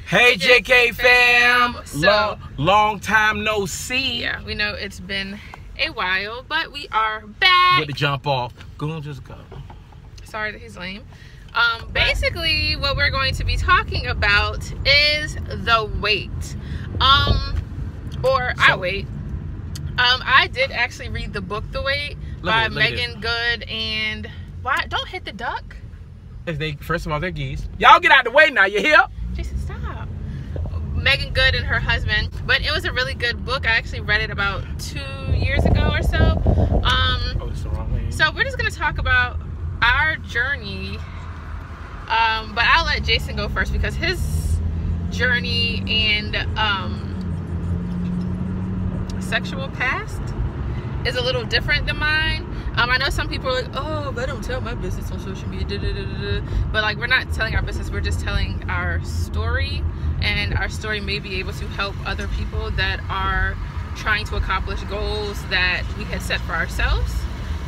Hey Jay&Kay fam, long time no see. Yeah, we know it's been a while, but we are back. With the jump off, go just go. Sorry that he's lame. Basically, what we're going to be talking about is the weight, our weight. I did actually read the book The Weight by Megan Good and why? Don't hit the duck. If they first of all they're geese. Y'all get out the way now. You hear? Jason, stop. Megan Good and her husband, but it was a really good book. I actually read it about 2 years ago or so. It's the wrong way. So we're just gonna talk about our journey. But I'll let Jason go first because his journey and sexual past is a little different than mine. I know some people are like, oh, but I don't tell my business on social media, but like, we're not telling our business, we're just telling our story, and our story may be able to help other people that are trying to accomplish goals that we had set for ourselves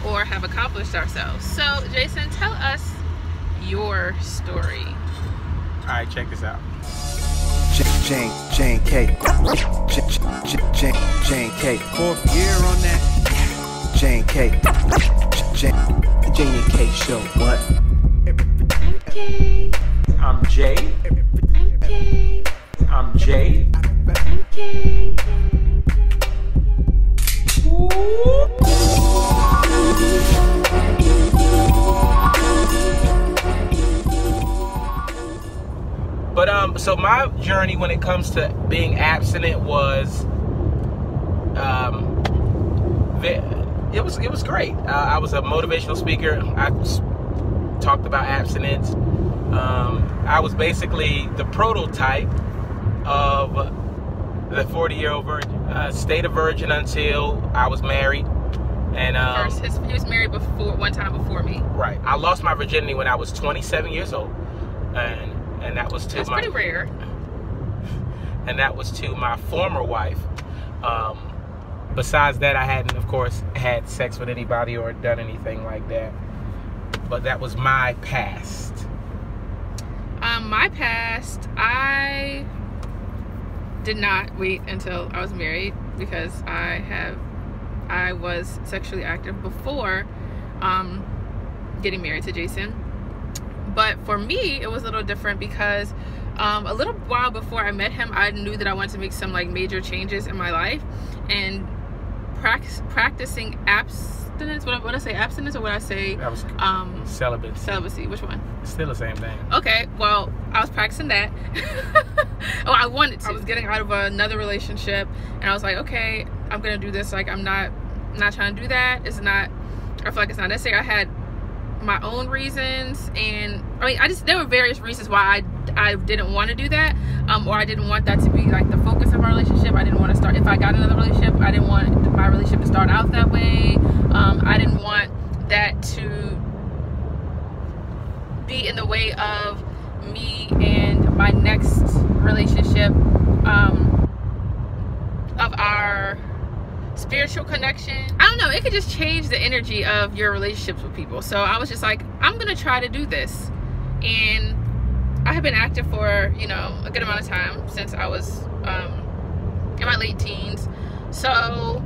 or have accomplished ourselves. So Jason, tell us your story. All right, check this out. Jay&Kay, Jay&Kay, 4th year on that. Jay&Kay, Jay&Kay show. What? Okay. I'm Jay. Okay. I'm Jay. Okay. But so my journey when it comes to being abstinent was it was great. I was a motivational speaker. I talked about abstinence. I was basically the prototype of the 40-year-old virgin. Stayed a virgin until I was married. And he was married one time before me. Right. I lost my virginity when I was 27 years old, and that was to That's pretty rare. And that was to my former wife. Besides that, I hadn't, of course, had sex with anybody or done anything like that. But that was my past. My past, I did not wait until I was married because I was sexually active before getting married to Jason. But for me, it was a little different because a little while before I met him, I knew that I wanted to make some like major changes in my life, and practicing abstinence. What I say, abstinence, or what I say? That was celibacy. Celibacy. Which one? Still the same thing. Okay. Well, I was practicing that. Oh, I wanted to. I was getting out of another relationship, and I was like, okay, I'm gonna do this. Like, I'm not trying to do that. It's not. I feel like it's not necessary. I had my own reasons, and I mean, there were various reasons why I didn't want to do that, or I didn't want that to be like the focus of our relationship. I didn't want to start, if I got another relationship, I didn't want my relationship to start out that way. I didn't want that to be in the way of me and my next relationship, of our spiritual connection. I don't know, it could just change the energy of your relationships with people. So I was just like, I'm gonna try to do this. And I have been active for, you know, a good amount of time, since I was in my late teens. So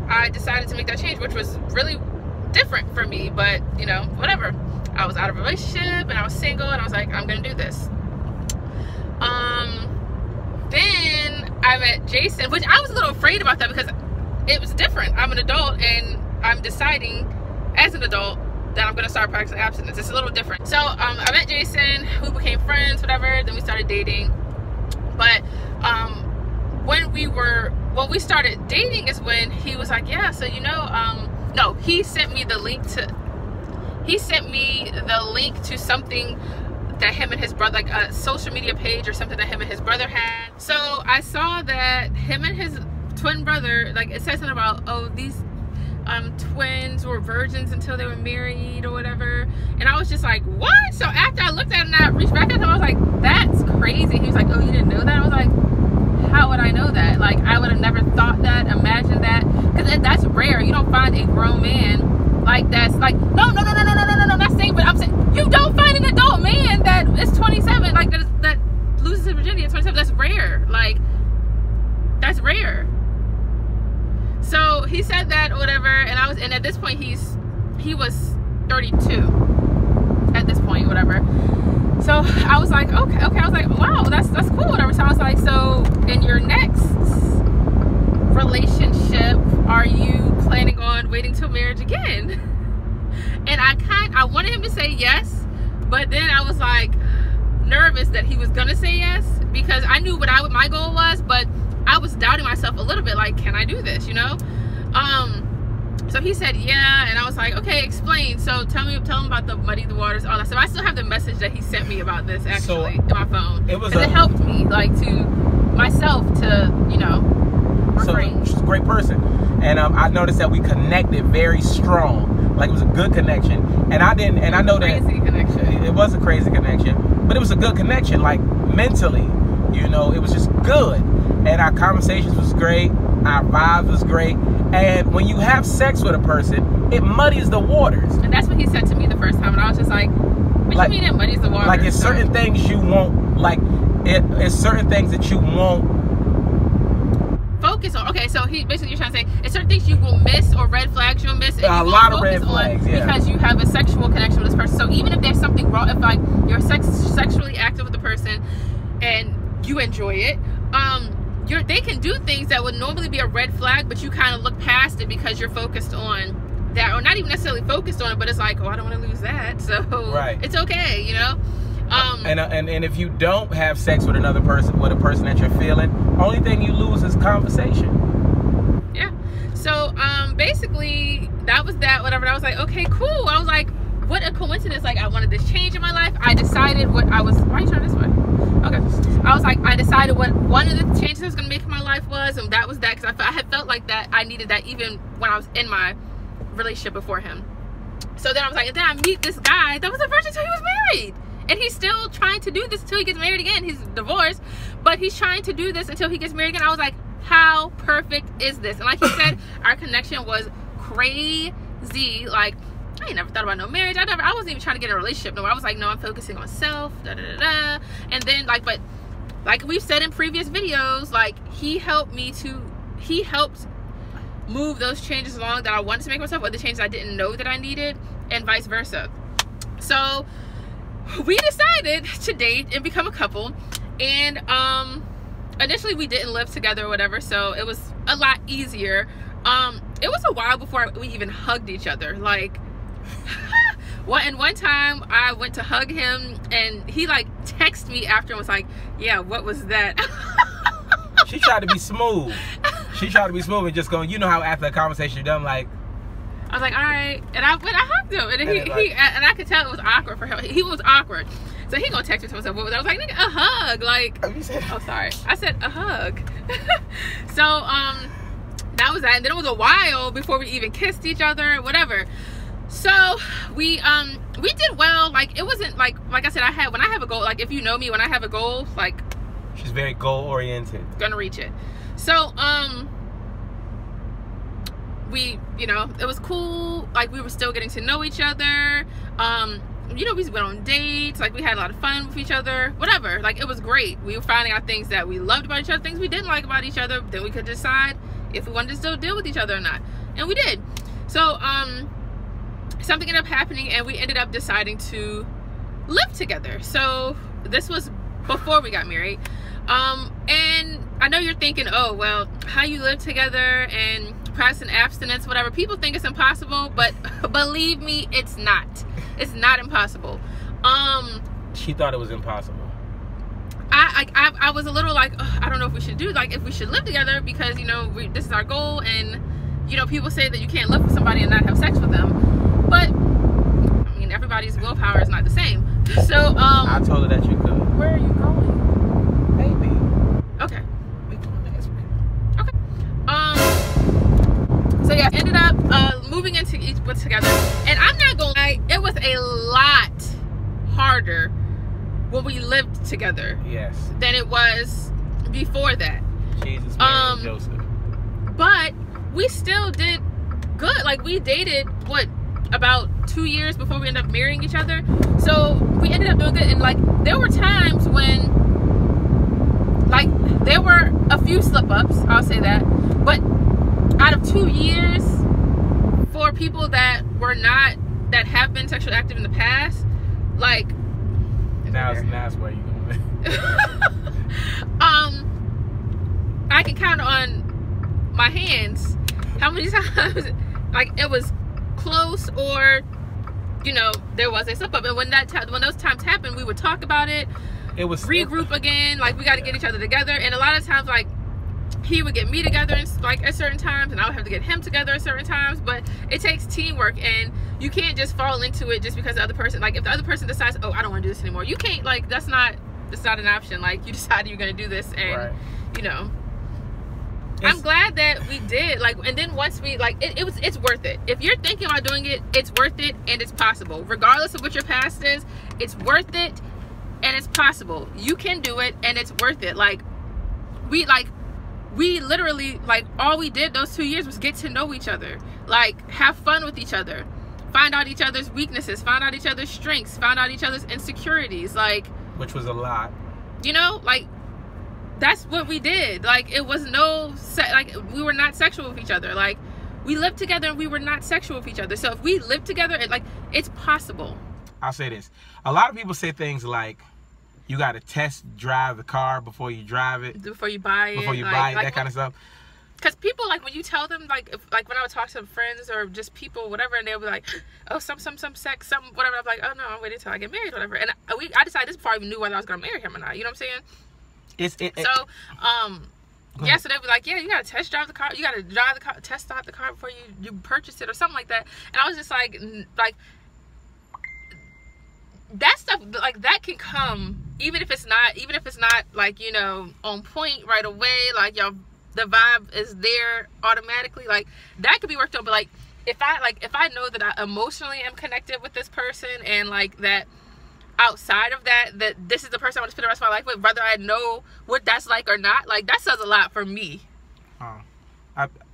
I decided to make that change, which was really different for me, but you know, whatever. I was out of a relationship and I was single, and I was like, I'm gonna do this. Then I met Jason, which I was a little afraid about that because it was different. I'm an adult and I'm deciding as an adult that I'm gonna start practicing abstinence. It's a little different. So I met Jason, we became friends, whatever, then we started dating. But when we started dating is when he was like, yeah, so you know, no, he sent me the link to something that him and his brother, like a social media page or something that him and his brother had. So I saw that him and his twin brother, like, it says something about, oh, these twins were virgins until they were married or whatever. And I was just like, what? So after I looked at it and I reached back at him, I was like, that's crazy. He was like, oh, you didn't know that? I was like, how would I know that? Like, I would have never thought that, imagined that, because that's rare. You don't find a grown man like that's like, no, not saying, but I'm saying, you don't find an adult man that is 27, like that loses his virginity at myself, that's rare. Like, that's rare. So he said that or whatever, and at this point he was 32 at this point, whatever. So I was like, okay. I was like, wow, that's cool, whatever. So I was like, so in your next relationship, are you planning on waiting till marriage again? And I wanted him to say yes, but then I was like nervous that he was gonna say yes, because I knew what my goal was, but I was doubting myself a little bit, like, can I do this, you know? So he said yeah, and I was like, okay, explain. So tell him about the muddy the waters, all that stuff. I still have the message that he sent me about this actually in my phone. It helped me, like, to myself to, you know, refrain. So she's a great person, and I noticed that we connected very strong. Like, it was a good connection, and I know that crazy connection. It was a crazy connection, but it was a good connection, like mentally, you know, it was just good, and our conversations was great, our vibes was great. And when you have sex with a person, it muddies the waters. And that's what he said to me the first time, and I was just like, what like, do you mean it muddies the waters? Like, it's certain things you won't, like, it's certain things that you won't focus on. Okay, so he basically, you're trying to say, it's certain things you will miss, or red flags you'll miss, and a lot of red flags, yeah, because you have a sexual connection with this person. So even if there's something wrong, if like you're sexually active with the person and you enjoy it, they can do things that would normally be a red flag, but you kind of look past it because you're focused on that, or not even necessarily focused on it, but it's like, oh, I don't want to lose that, so right, it's okay, you know. And if you don't have sex with another person, with a person that you're feeling, only thing you lose is conversation. Yeah. So basically that was that, whatever. And I was like, okay, cool. I was like, what a coincidence. Like, I wanted this change in my life. I decided what I was. Why are you turning this way? Okay. I was like, I decided what one of the changes I was going to make in my life was, and that was that, because I had felt like that I needed that even when I was in my relationship before him. So then I was like, and then I meet this guy that was a virgin until he was married, and he's still trying to do this until he gets married again. He's divorced, but he's trying to do this until he gets married again. I was like, how perfect is this? And like he said, our connection was crazy. Like, I ain't never thought about no marriage. I wasn't even trying to get in a relationship. No, I was like, no, I'm focusing on self, and then like, but like we've said in previous videos, like he helped move those changes along that I wanted to make myself, or the changes I didn't know that I needed, and vice versa. So we decided to date and become a couple, and initially we didn't live together or whatever, so it was a lot easier. It was a while before we even hugged each other. Like, one time I went to hug him, and he like texted me after and was like, yeah, what was that? She tried to be smooth. She tried to be smooth and just going, you know how after a conversation you're done, like, I was like, all right, and I hugged him, and and I could tell it was awkward for him. He was awkward, so he gonna text me to himself. What was that? I was like, nigga, a hug, like, oh sorry, I said a hug. So that was that, and then it was a while before we even kissed each other, whatever. So we did well. Like, it wasn't like I said, when I have a goal, like, if you know me, when I have a goal, like, she's very goal oriented, gonna reach it. So we, you know, it was cool. Like, we were still getting to know each other. You know, we went on dates. Like, we had a lot of fun with each other, whatever. Like, it was great. We were finding out things that we loved about each other, things we didn't like about each other. Then we could decide if we wanted to still deal with each other or not, and we did. So something ended up happening, and we ended up deciding to live together. So this was before we got married. And I know you're thinking, oh, well, how you live together and practicing abstinence, whatever. People think it's impossible, but believe me, it's not. It's not impossible. She thought it was impossible. I was a little like, I don't know if we should if we should live together, because, you know, this is our goal, and, you know, people say that you can't live with somebody and not have sex with them, but I mean, everybody's willpower is not the same. So I told her that you could. Where are you going? Baby. Okay. We going next week. Okay. So yeah, ended up moving into each one together, and I'm not gonna lie, it was a lot harder when we lived together, yes, than it was before that. Jesus, Mary, and Joseph. But we still did good. Like, we dated about 2 years before we ended up marrying each other, so we ended up doing good. And like, there were times when there were a few slip-ups, I'll say that, but out of 2 years, for people that have been sexually active in the past, like, now it's where you going. I can count on my hands how many times like it was close, or there was a slip up. And when those times happened, we would talk about it. It was regroup again. Like, we got to get each other together. And a lot of times, like, he would get me together at certain times, and I would have to get him together at certain times. But it takes teamwork, and you can't just fall into it just because the other person, like, if the other person decides, oh, I don't want to do this anymore, you can't, like, that's not an option. Like, you decided you're going to do this, and I'm glad that we did, like, and then once we, like, it's worth it. If you're thinking about doing it, it's worth it, and it's possible. Regardless of what your past is, it's worth it, and it's possible. You can do it, and it's worth it. Like, we literally, like, all we did those 2 years was get to know each other. Like, have fun with each other. Find out each other's weaknesses. Find out each other's strengths. Find out each other's insecurities. Like, which was a lot. Like, that's what we did. Like, it was like, we were not sexual with each other. Like, we lived together and we were not sexual with each other. So if we lived together, it's possible. I'll say this. A lot of people say things like, you got to test drive the car before you drive it. Before you buy it. That kind of stuff. Because people, like, when you tell them, like, when I would talk to some friends or just people, whatever, and they'll be like, oh, some sex, some whatever. I'm like, oh, no, I'm waiting until I get married, whatever. And I decided this before I even knew whether I was going to marry him or not. You know what I'm saying? So they were like, yeah, you gotta test drive the car, you gotta drive the car, test out the car before you purchase it, or something like that. And I was just like that stuff, like, that can come even if it's not like, on point right away, like, the vibe is there automatically, like, that could be worked on. But like, if I know that I emotionally am connected with this person, and like that outside of that this is the person I want to spend the rest of my life with, whether I know what that's like or not, like, that says a lot for me.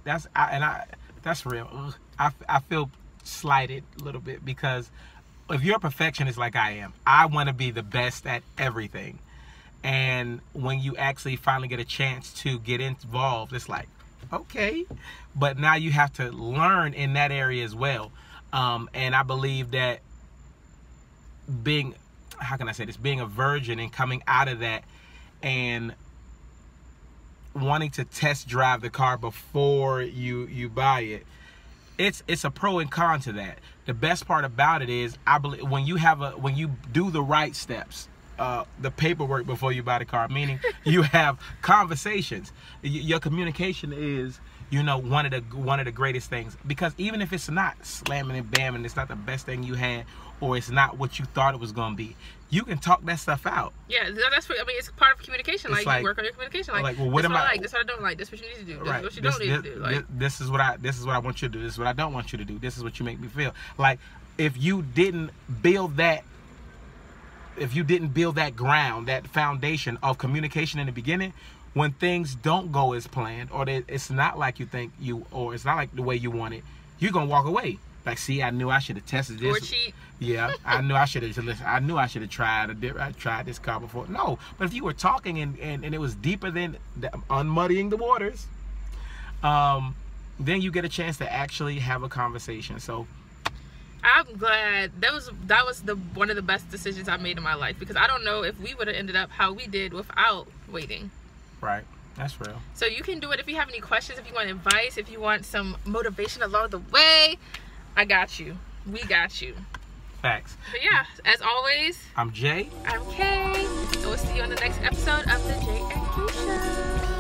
That's real. I feel slighted a little bit, because if you're a perfectionist like I am, I want to be the best at everything, and when you actually finally get a chance to get involved, it's like, okay, but now you have to learn in that area as well. And I believe that being a virgin and coming out of that and wanting to test drive the car before you buy it, it's a pro and con to that. The best part about it is, I believe, when you do the right steps, the paperwork before you buy the car, meaning you have conversations, your communication is, one of the greatest things. Because even if it's not slamming and bamming, it's not the best thing you had, or it's not what you thought it was going to be, you can talk that stuff out. Yeah, that's what, I mean, it's part of communication. Like, you work on your communication. Like, well, what am I like? This is what I don't like. This is what you need to do. This is what you don't need to do. Like, this is what I want you to do. This is what I don't want you to do. This is what you make me feel. Like, if you didn't build that ground, that foundation of communication in the beginning, when things don't go as planned, or it's not like you think or it's not like the way you want it, you're gonna walk away. Like, see, I knew I should have tested this. Or cheat. Yeah, I knew I should have tried this car before. No, but if you were talking and it was deeper than unmuddying the waters, then you get a chance to actually have a conversation. So I'm glad that was one of the best decisions I made in my life, because I don't know if we would have ended up how we did without waiting. Right. That's real. So you can do it. If you have any questions, if you want advice, if you want some motivation along the way, I got you. We got you. Facts. But yeah, as always, I'm Jay. I'm Kay. And we'll see you on the next episode of the Jay&Kay Show.